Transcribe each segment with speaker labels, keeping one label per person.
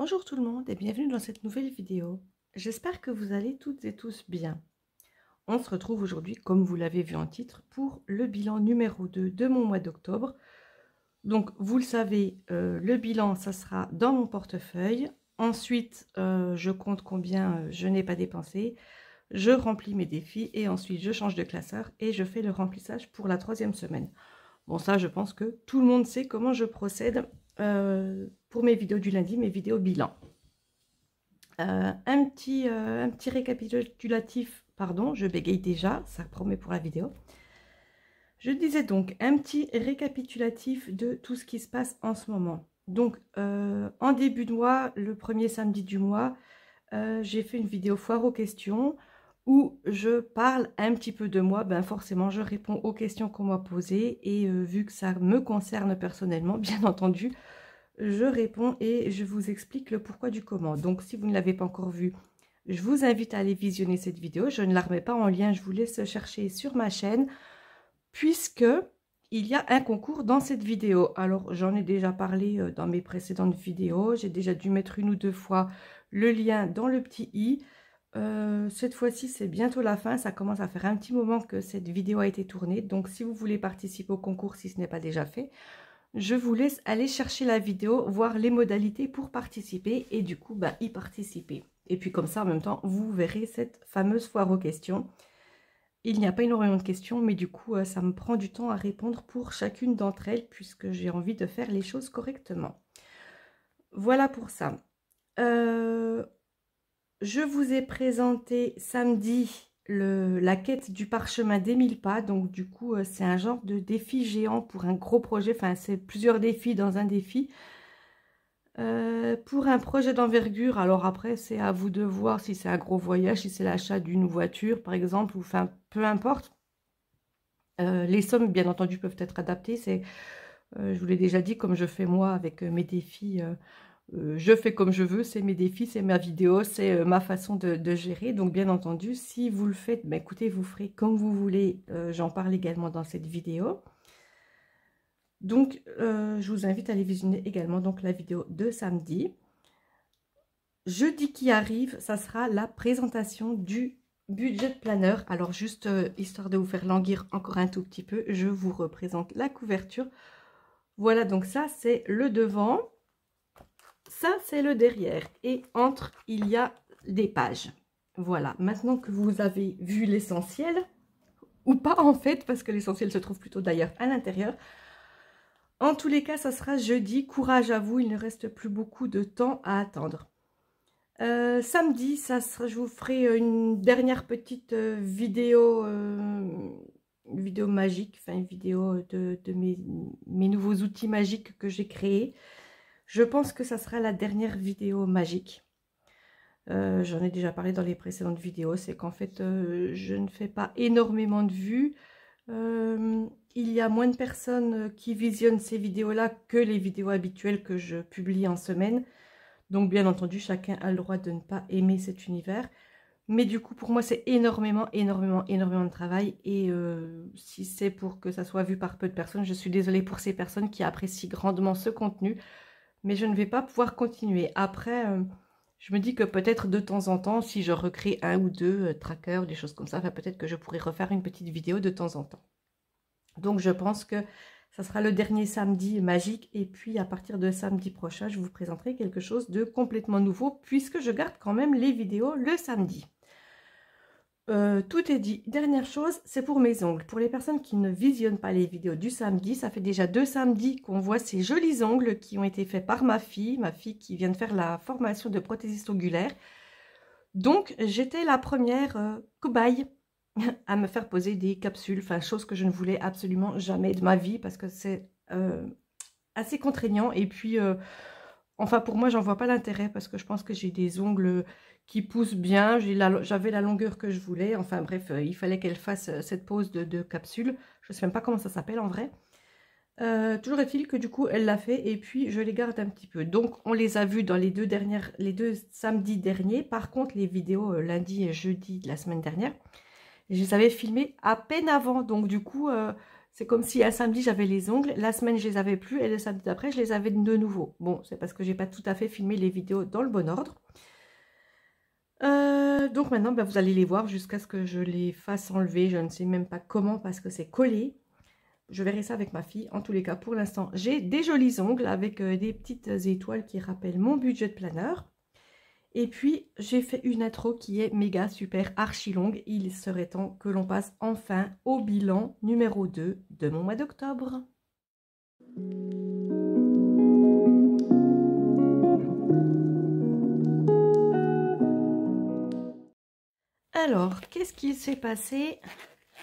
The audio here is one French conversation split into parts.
Speaker 1: Bonjour tout le monde et bienvenue dans cette nouvelle vidéo. J'espère que vous allez toutes et tous bien. On se retrouve aujourd'hui, comme vous l'avez vu en titre, pour le bilan numéro 2 de mon mois d'octobre. Donc vous le savez, le bilan, ça sera dans mon portefeuille. Ensuite, je compte combien je n'ai pas dépensé. Je remplis mes défis et ensuite je change de classeur et je fais le remplissage pour la 3e semaine. Bon, ça, je pense que tout le monde sait comment je procède pour mes vidéos du lundi, mes vidéos bilan. Un petit récapitulatif, pardon, je bégaye déjà, ça promet pour la vidéo. Je disais donc un petit récapitulatif de tout ce qui se passe en ce moment. Donc, en début de mois, le premier samedi du mois, j'ai fait une vidéo foire aux questions où je parle un petit peu de moi. Ben forcément, je réponds aux questions qu'on m'a posées et vu que ça me concerne personnellement, bien entendu, je réponds et je vous explique le pourquoi du comment. Donc, si vous ne l'avez pas encore vu, je vous invite à aller visionner cette vidéo. Je ne la remets pas en lien, je vous laisse chercher sur ma chaîne puisque il y a un concours dans cette vidéo. Alors, j'en ai déjà parlé dans mes précédentes vidéos. J'ai déjà dû mettre une ou deux fois le lien dans le petit i. Cette fois-ci, c'est bientôt la fin. Ça commence à faire un petit moment que cette vidéo a été tournée. Donc, si vous voulez participer au concours, si ce n'est pas déjà fait, je vous laisse aller chercher la vidéo, voir les modalités pour participer et du coup, y participer. Et puis comme ça, en même temps, vous verrez cette fameuse foire aux questions. Il n'y a pas énormément de questions, mais du coup, ça me prend du temps à répondre pour chacune d'entre elles puisque j'ai envie de faire les choses correctement. Voilà pour ça. Je vous ai présenté samedi la quête du parchemin des 1000 pas. Donc du coup, c'est un genre de défi géant pour un gros projet. Enfin, c'est plusieurs défis dans un défi. Pour un projet d'envergure, alors après, c'est à vous de voir si c'est un gros voyage, si c'est l'achat d'une voiture, par exemple, ou enfin, peu importe. Les sommes, bien entendu, peuvent être adaptées. Je vous l'ai déjà dit, comme je fais moi avec mes défis, je fais comme je veux, c'est mes défis, c'est ma vidéo, c'est ma façon de gérer. Donc, bien entendu, si vous le faites, écoutez, vous ferez comme vous voulez. J'en parle également dans cette vidéo. Donc, je vous invite à aller visionner également donc, la vidéo de samedi. Jeudi qui arrive, ça sera la présentation du budget planner. Alors, juste histoire de vous faire languir encore un tout petit peu, je vous représente la couverture. Voilà, donc ça, c'est le devant. Ça, c'est le derrière. Et entre, il y a des pages. Voilà, maintenant que vous avez vu l'essentiel, ou pas en fait, parce que l'essentiel se trouve plutôt d'ailleurs à l'intérieur. En tous les cas, ça sera jeudi. Courage à vous, il ne reste plus beaucoup de temps à attendre. Samedi, je vous ferai une dernière petite vidéo, magique, enfin une vidéo de mes nouveaux outils magiques que j'ai créés. Je pense que ça sera la dernière vidéo magique. J'en ai déjà parlé dans les précédentes vidéos, c'est qu'en fait, je ne fais pas énormément de vues. Il y a moins de personnes qui visionnent ces vidéos-là que les vidéos habituelles que je publie en semaine. Donc, bien entendu, chacun a le droit de ne pas aimer cet univers. Mais du coup, pour moi, c'est énormément de travail. Et si c'est pour que ça soit vu par peu de personnes, je suis désolée pour ces personnes qui apprécient grandement ce contenu. Mais je ne vais pas pouvoir continuer. Après, je me dis que peut-être de temps en temps, si je recrée un ou deux trackers, des choses comme ça, peut-être que je pourrais refaire une petite vidéo de temps en temps. Donc, je pense que ça sera le dernier samedi magique. Et puis, à partir de samedi prochain, je vous présenterai quelque chose de complètement nouveau puisque je garde quand même les vidéos le samedi. Tout est dit. Dernière chose, c'est pour mes ongles. Pour les personnes qui ne visionnent pas les vidéos du samedi, ça fait déjà 2 samedis qu'on voit ces jolis ongles qui ont été faits par ma fille qui vient de faire la formation de prothésiste ongulaire. Donc, j'étais la première cobaye à me faire poser des capsules, enfin, chose que je ne voulais absolument jamais de ma vie parce que c'est assez contraignant. Et puis, enfin, pour moi, j'en vois pas l'intérêt parce que je pense que j'ai des ongles qui poussent bien, j'avais la longueur que je voulais. Enfin, bref, il fallait qu'elle fasse cette pose de capsule. Je ne sais même pas comment ça s'appelle en vrai. Toujours est-il que du coup, elle l'a fait et puis je les garde un petit peu. Donc, on les a vus dans les deux samedis derniers. Par contre, les vidéos lundi et jeudi de la semaine dernière, je les avais filmées à peine avant. Donc, du coup, C'est comme si un samedi j'avais les ongles, la semaine je les avais plus et le samedi d'après je les avais de nouveau. Bon, c'est parce que j'ai pas tout à fait filmé les vidéos dans le bon ordre. Donc maintenant bah, vous allez les voir jusqu'à ce que je les fasse enlever. Je ne sais même pas comment parce que c'est collé. Je verrai ça avec ma fille. En tous les cas, pour l'instant, j'ai des jolis ongles avec des petites étoiles qui rappellent mon budget de planeur. Et puis, j'ai fait une intro qui est méga super archi longue. Il serait temps que l'on passe enfin au bilan numéro 2 de mon mois d'octobre. Alors, qu'est-ce qu'il s'est passé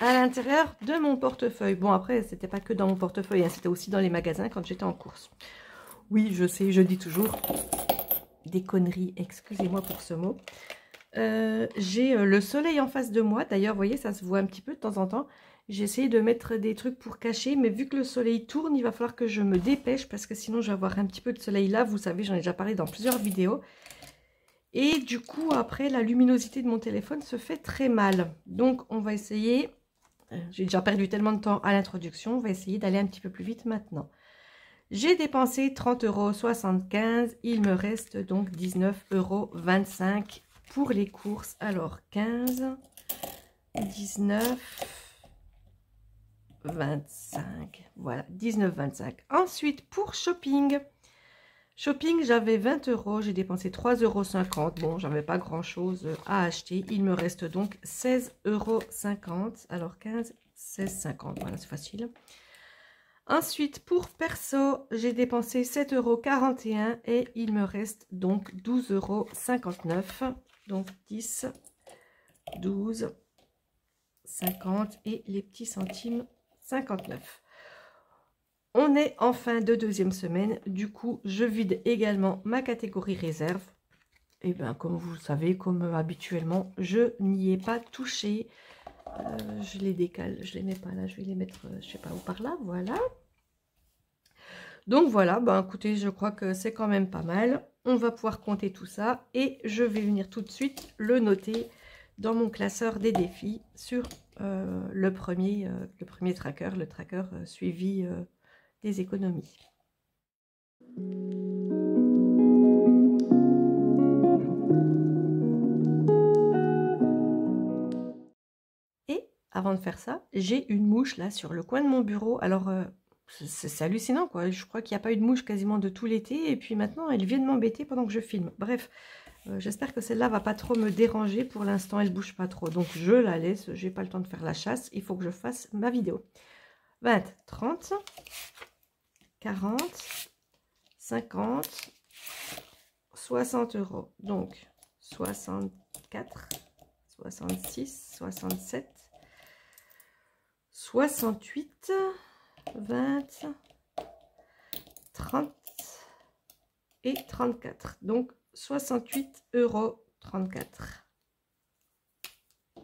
Speaker 1: à l'intérieur de mon portefeuille? Bon, après, c'était pas que dans mon portefeuille, hein, c'était aussi dans les magasins quand j'étais en course. Oui, je sais, je dis toujours des conneries, excusez-moi pour ce mot. J'ai le soleil en face de moi, d'ailleurs, vous voyez, ça se voit un petit peu de temps en temps. J'ai essayé de mettre des trucs pour cacher, mais vu que le soleil tourne, il va falloir que je me dépêche, parce que sinon je vais avoir un petit peu de soleil là, vous savez, j'en ai déjà parlé dans plusieurs vidéos. Et du coup, après, la luminosité de mon téléphone se fait très mal. Donc, on va essayer, j'ai déjà perdu tellement de temps à l'introduction, on va essayer d'aller un petit peu plus vite maintenant. J'ai dépensé 30,75 €, il me reste donc 19,25 € pour les courses. Alors 15, 19, 25, voilà, 19,25 €. Ensuite, pour shopping, j'avais 20 €, j'ai dépensé 3,50 €. Bon, j'avais pas grand chose à acheter, il me reste donc 16,50 €. Alors 15, 16,50 €, voilà, c'est facile. Ensuite, pour perso, j'ai dépensé 7,41 € et il me reste donc 12,59 €. Donc 10, 12, 50 et les petits centimes 59. On est en fin de deuxième semaine. Du coup, je vide également ma catégorie réserve. Et bien, comme vous le savez, comme habituellement, je n'y ai pas touché. Je les décale, je les mets pas là, je vais les mettre, je sais pas où, par là, voilà. Donc voilà, ben écoutez, je crois que c'est quand même pas mal. On va pouvoir compter tout ça et je vais venir tout de suite le noter dans mon classeur des défis sur le premier tracker, le tracker suivi des économies. Et avant de faire ça, j'ai une mouche là sur le coin de mon bureau. Alors c'est hallucinant quoi, je crois qu'il n'y a pas eu de mouche quasiment de tout l'été et puis maintenant elle vient de m'embêter pendant que je filme. Bref, j'espère que celle-là va pas trop me déranger, pour l'instant elle bouge pas trop, donc je la laisse, j'ai pas le temps de faire la chasse, il faut que je fasse ma vidéo. 20, 30, 40, 50, 60 €, donc 64, 66, 67, 68, 20, 30 et 34. Donc 68,34 €.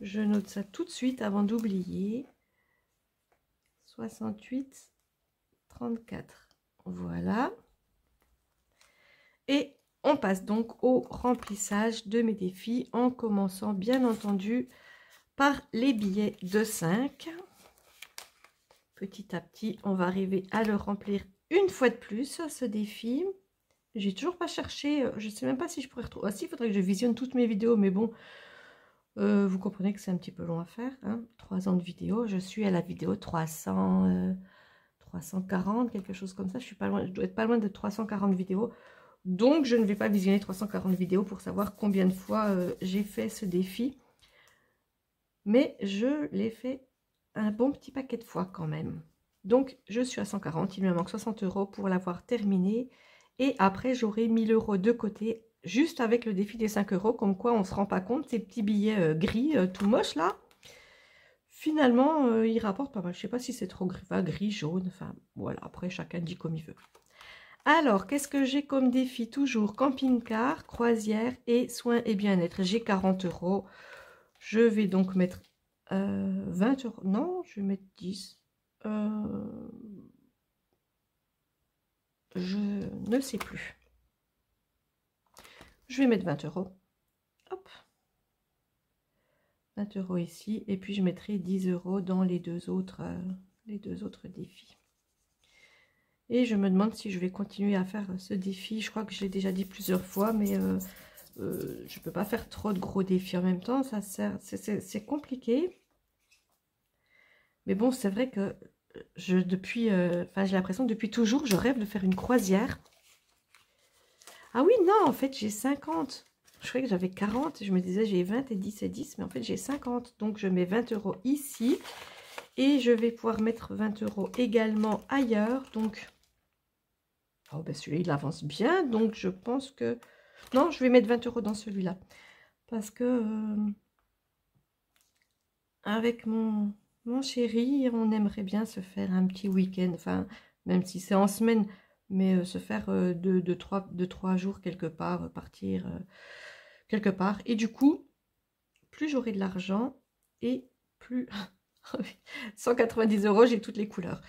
Speaker 1: Je note ça tout de suite avant d'oublier. 68,34. Voilà. Et on passe donc au remplissage de mes défis en commençant bien entendu par les billets de 5. Petit à petit, on va arriver à le remplir une fois de plus, ce défi. J'ai toujours pas cherché, je sais même pas si je pourrais retrouver. Ah si, il faudrait que je visionne toutes mes vidéos, mais bon, vous comprenez que c'est un petit peu long à faire. Hein, 3 ans de vidéo, je suis à la vidéo 340, quelque chose comme ça. Je suis pas loin, je dois être pas loin de 340 vidéos. Donc, je ne vais pas visionner 340 vidéos pour savoir combien de fois j'ai fait ce défi. Mais je l'ai fait un bon petit paquet de fois quand même. Donc, je suis à 140. Il me manque 60 € pour l'avoir terminé. Et après, j'aurai 1000 € de côté, juste avec le défi des 5 €. Comme quoi, on ne se rend pas compte, ces petits billets gris, tout moches là. Finalement, ils rapportent pas mal. Je ne sais pas si c'est trop gris, enfin, gris, jaune. Enfin, voilà. Après, chacun dit comme il veut. Alors, qu'est-ce que j'ai comme défi? Toujours camping-car, croisière et soins et bien-être. J'ai 40 €. Je vais donc mettre 20 €. Non, je vais mettre 10. Je ne sais plus. Je vais mettre 20 €. Hop. 20 € ici. Et puis je mettrai 10 € dans les deux autres défis. Et je me demande si je vais continuer à faire ce défi. Je crois que je l'ai déjà dit plusieurs fois, mais je ne peux pas faire trop de gros défis en même temps. Ça sert, c'est compliqué. Mais bon, c'est vrai que j'ai l'impression que depuis toujours, je rêve de faire une croisière. Ah oui, non, en fait, j'ai 50. Je croyais que j'avais 40. Je me disais, j'ai 20 et 10 et 10. Mais en fait, j'ai 50. Donc, je mets 20 € ici. Et je vais pouvoir mettre 20 € également ailleurs. Donc, oh, ben celui-là, il avance bien. Donc, je pense que... Non, je vais mettre 20 € dans celui-là. Parce que... avec mon chéri, on aimerait bien se faire un petit week-end. Enfin, même si c'est en semaine, mais se faire de 3 jours quelque part, partir quelque part. Et du coup, plus j'aurai de l'argent et plus... 190 €, j'ai toutes les couleurs.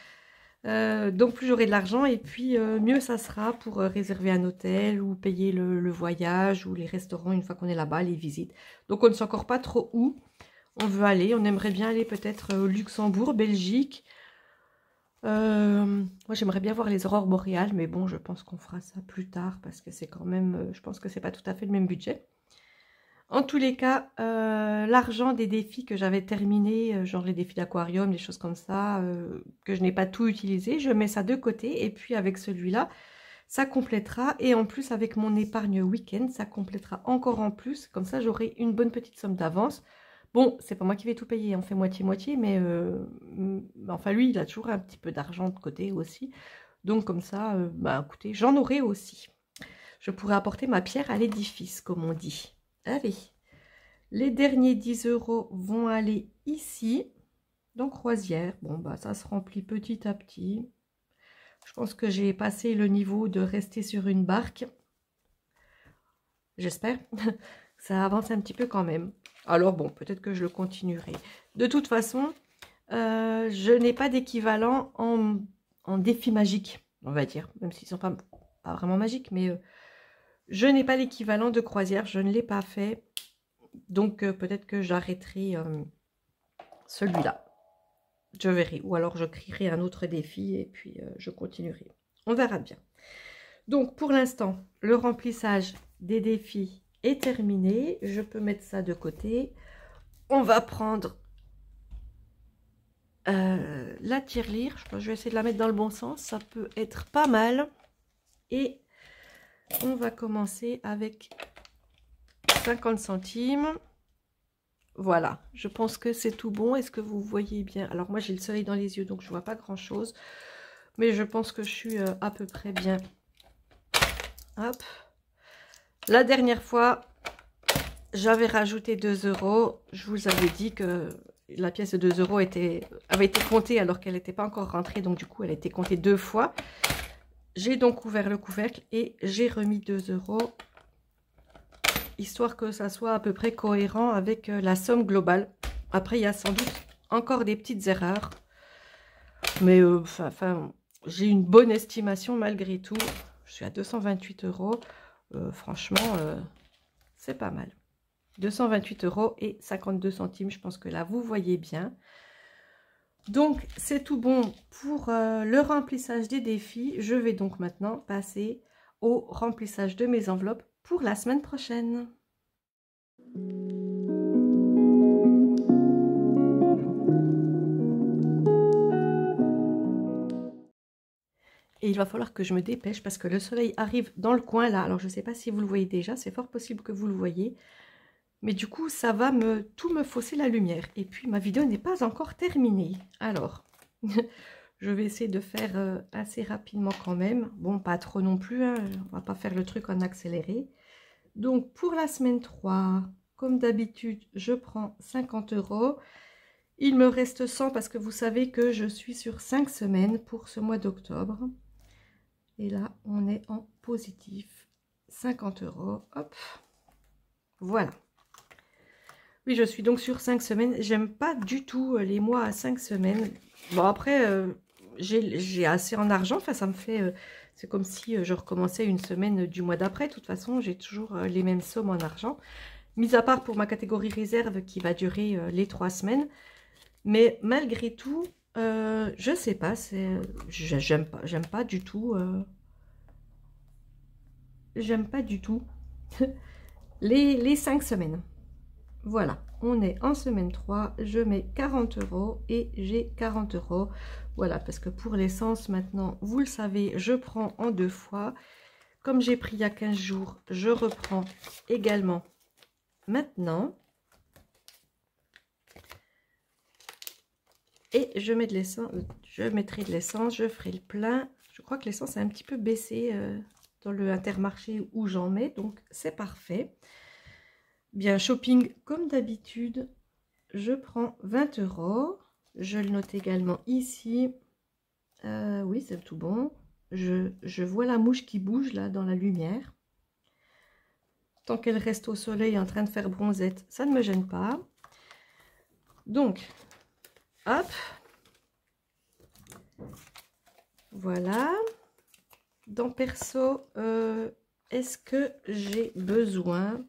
Speaker 1: Donc plus j'aurai de l'argent et puis mieux ça sera pour réserver un hôtel ou payer le voyage ou les restaurants une fois qu'on est là-bas, les visites. Donc on ne sait encore pas trop où on veut aller. On aimerait bien aller peut-être au Luxembourg, Belgique. Moi j'aimerais bien voir les aurores boréales, mais bon, je pense qu'on fera ça plus tard parce que c'est quand même, je pense que c'est pas tout à fait le même budget. En tous les cas, l'argent des défis que j'avais terminés, genre les défis d'aquarium, des choses comme ça, que je n'ai pas tout utilisé, je mets ça de côté. Et puis avec celui-là, ça complétera. Et en plus, avec mon épargne week-end, ça complétera encore en plus. Comme ça, j'aurai une bonne petite somme d'avance. Bon, c'est pas moi qui vais tout payer, on fait moitié-moitié, mais enfin lui, il a toujours un petit peu d'argent de côté aussi. Donc comme ça, bah écoutez, j'en aurai aussi. Je pourrais apporter ma pierre à l'édifice, comme on dit. Allez, les derniers 10 € vont aller ici, donc croisière. Bon, bah ça se remplit petit à petit. Je pense que j'ai passé le niveau de rester sur une barque. J'espère. Ça avance un petit peu quand même. Alors bon, peut-être que je le continuerai. De toute façon, je n'ai pas d'équivalent en défi magique, on va dire. Même s'ils ne sont pas vraiment magiques, mais... je n'ai pas l'équivalent de croisière, je ne l'ai pas fait. Donc peut-être que j'arrêterai celui-là. Je verrai. Ou alors je créerai un autre défi et puis je continuerai. On verra bien. Donc pour l'instant, le remplissage des défis est terminé. Je peux mettre ça de côté. On va prendre la tirelire. Je pense que je vais essayer de la mettre dans le bon sens. Ça peut être pas mal. Et... on va commencer avec 50 centimes. Voilà, je pense que c'est tout bon. Est-ce que vous voyez bien? Alors moi j'ai le soleil dans les yeux donc je vois pas grand chose. Mais je pense que je suis à peu près bien. Hop. La dernière fois, j'avais rajouté 2 €. Je vous avais dit que la pièce de 2 € avait été comptée alors qu'elle n'était pas encore rentrée. Donc du coup elle a été comptée 2 fois. J'ai donc ouvert le couvercle et j'ai remis 2 €, histoire que ça soit à peu près cohérent avec la somme globale. Après, il y a sans doute encore des petites erreurs. Mais j'ai une bonne estimation malgré tout. Je suis à 228 €. Franchement, c'est pas mal. 228 € et 52 centimes. Je pense que là, vous voyez bien. Donc, c'est tout bon pour le remplissage des défis. Je vais donc maintenant passer au remplissage de mes enveloppes pour la semaine prochaine. Et il va falloir que je me dépêche parce que le soleil arrive dans le coin là. Alors, je ne sais pas si vous le voyez déjà. C'est fort possible que vous le voyez. Mais du coup, ça va tout me fausser la lumière. Et puis, ma vidéo n'est pas encore terminée. Alors... je vais essayer de faire assez rapidement quand même. Bon, pas trop non plus, hein. On va pas faire le truc en accéléré. Donc, pour la semaine 3, comme d'habitude, je prends 50 €. Il me reste 100 parce que vous savez que je suis sur 5 semaines pour ce mois d'octobre. Et là, on est en positif. 50 €. Hop. Voilà. Oui, je suis donc sur 5 semaines. J'aime pas du tout les mois à 5 semaines. Bon, après, j'ai assez en argent. Enfin, ça me fait... c'est comme si je recommençais une semaine du mois d'après. De toute façon, j'ai toujours les mêmes sommes en argent. mis à part pour ma catégorie réserve qui va durer les 3 semaines. Mais malgré tout, je sais pas, j'aime pas du tout. J'aime pas du tout les 5 semaines. Voilà, on est en semaine 3, je mets 40 € et j'ai 40 €. Voilà, parce que pour l'essence maintenant, vous le savez, je prends en 2 fois. Comme j'ai pris il y a 15 jours, je reprends également maintenant. Et je mets de l'essence, je mettrai de l'essence, je ferai le plein. Je crois que l'essence a un petit peu baissé dans le Intermarché où j'en mets, donc c'est parfait. Bien, shopping comme d'habitude, je prends 20 €. Je le note également ici. Oui, c'est tout bon. Je vois la mouche qui bouge là dans la lumière. Tant qu'elle reste au soleil en train de faire bronzette, ça ne me gêne pas. Donc, hop. Voilà. Dans perso, est-ce que j'ai besoin...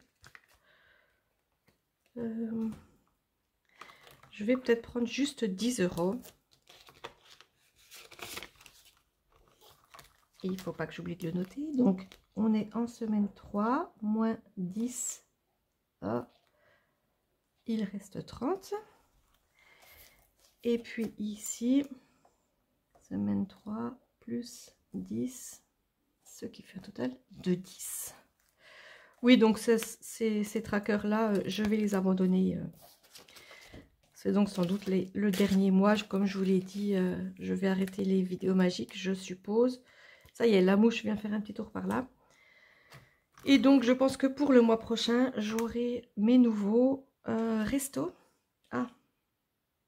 Speaker 1: je vais peut-être prendre juste 10 €. Et il ne faut pas que j'oublie de le noter. Donc, on est en semaine 3, moins 10. Oh, il reste 30. Et puis ici, semaine 3, plus 10, ce qui fait un total de 10. Oui, donc ces trackers-là, je vais les abandonner. C'est donc sans doute le dernier mois. Comme je vous l'ai dit, je vais arrêter les vidéos magiques, je suppose. Ça y est, la mouche vient faire un petit tour par là. Et donc, je pense que pour le mois prochain, j'aurai mes nouveaux restos. Ah,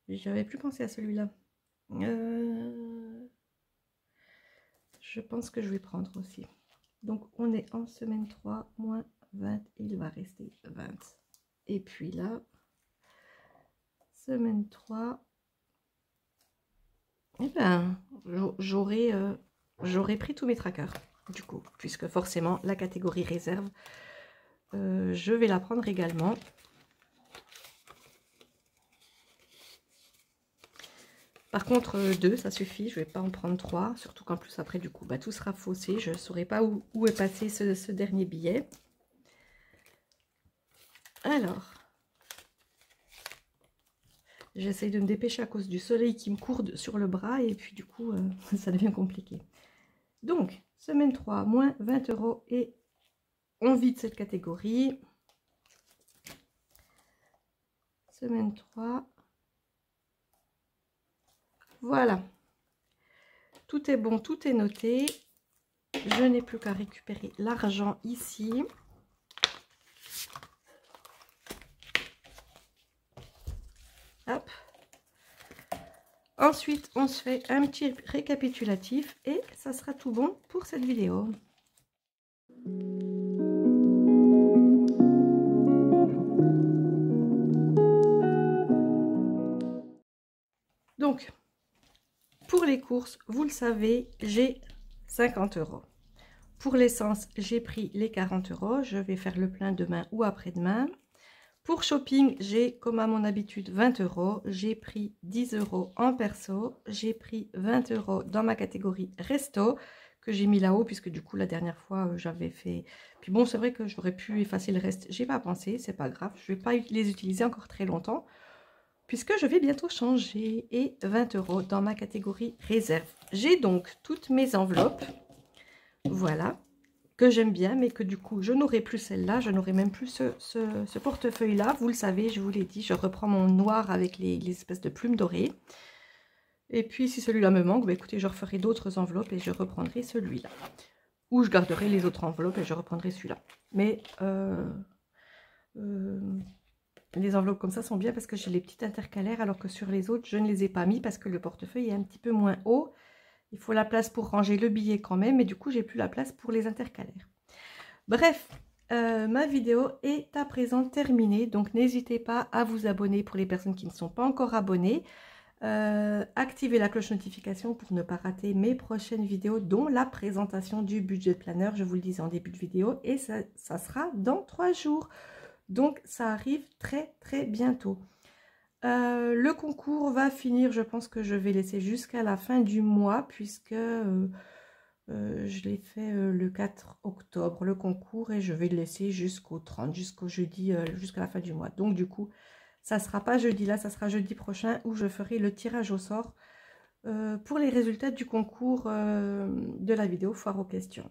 Speaker 1: j'avais plus pensé à celui-là. Je pense que je vais prendre aussi. Donc, on est en semaine 3, moins 20. Il va rester 20. Et puis là, semaine 3, eh ben, j'aurais pris tous mes trackers, du coup, puisque forcément, la catégorie réserve, je vais la prendre également. Par contre, 2, ça suffit, je ne vais pas en prendre 3, surtout qu'en plus, après, du coup, bah, tout sera faussé. Je ne saurais pas où est passé ce dernier billet. Alors, j'essaye de me dépêcher à cause du soleil qui me courde sur le bras, et puis du coup, ça devient compliqué. Donc, semaine 3, moins 20 € et on vide cette catégorie. Semaine 3. Voilà. Tout est bon, tout est noté. Je n'ai plus qu'à récupérer l'argent ici. Hop. Ensuite, on se fait un petit récapitulatif et ça sera tout bon pour cette vidéo. Donc, pour les courses, vous le savez, j'ai 50 €. Pour l'essence, j'ai pris les 40 €. Je vais faire le plein demain ou après-demain. Pour shopping, j'ai, comme à mon habitude, 20 €. J'ai pris 10 € en perso. J'ai pris 20 € dans ma catégorie resto, que j'ai mis là-haut, puisque du coup, la dernière fois, j'avais fait... Puis bon, c'est vrai que j'aurais pu effacer le reste. J'ai pas pensé, c'est pas grave. Je vais pas les utiliser encore très longtemps, puisque je vais bientôt changer. Et 20 € dans ma catégorie réserve. J'ai donc toutes mes enveloppes. Voilà. Que j'aime bien, mais que du coup, je n'aurai plus celle-là. Je n'aurai même plus ce portefeuille-là. Vous le savez, je vous l'ai dit, je reprends mon noir avec les espèces de plumes dorées. Et puis, si celui-là me manque, bah, écoutez, je referai d'autres enveloppes et je reprendrai celui-là. Ou je garderai les autres enveloppes et je reprendrai celui-là. Mais les enveloppes comme ça sont bien parce que j'ai les petites intercalaires, alors que sur les autres, je ne les ai pas mis parce que le portefeuille est un petit peu moins haut. Il faut la place pour ranger le billet quand même, mais du coup, j'ai plus la place pour les intercalaires. Bref, ma vidéo est à présent terminée. Donc, n'hésitez pas à vous abonner pour les personnes qui ne sont pas encore abonnées. Activez la cloche notification pour ne pas rater mes prochaines vidéos, dont la présentation du budget planner. Je vous le disais en début de vidéo, et ça sera dans 3 jours. Donc, ça arrive très, très bientôt. Le concours va finir, je pense que je vais laisser jusqu'à la fin du mois, puisque je l'ai fait le 4 octobre, le concours, et je vais le laisser jusqu'au 30, jusqu'au jeudi, jusqu'à la fin du mois. Donc, du coup, ça ne sera pas jeudi là, ça sera jeudi prochain où je ferai le tirage au sort pour les résultats du concours de la vidéo foire aux questions.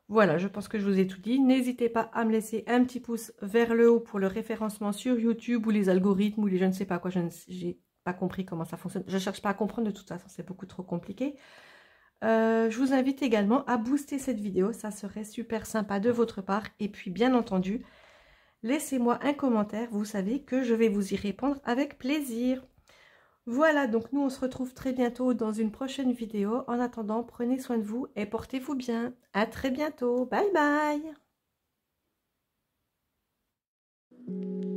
Speaker 1: Voilà, je pense que je vous ai tout dit. N'hésitez pas à me laisser un petit pouce vers le haut pour le référencement sur YouTube ou les algorithmes ou les je ne sais pas quoi. Je n'ai pas compris comment ça fonctionne. Je ne cherche pas à comprendre de toute façon, c'est beaucoup trop compliqué. Je vous invite également à booster cette vidéo. Ça serait super sympa de votre part. Et puis, bien entendu, laissez-moi un commentaire. Vous savez que je vais vous y répondre avec plaisir. Voilà, donc nous on se retrouve très bientôt dans une prochaine vidéo. En attendant, prenez soin de vous et portez-vous bien. À très bientôt. Bye bye.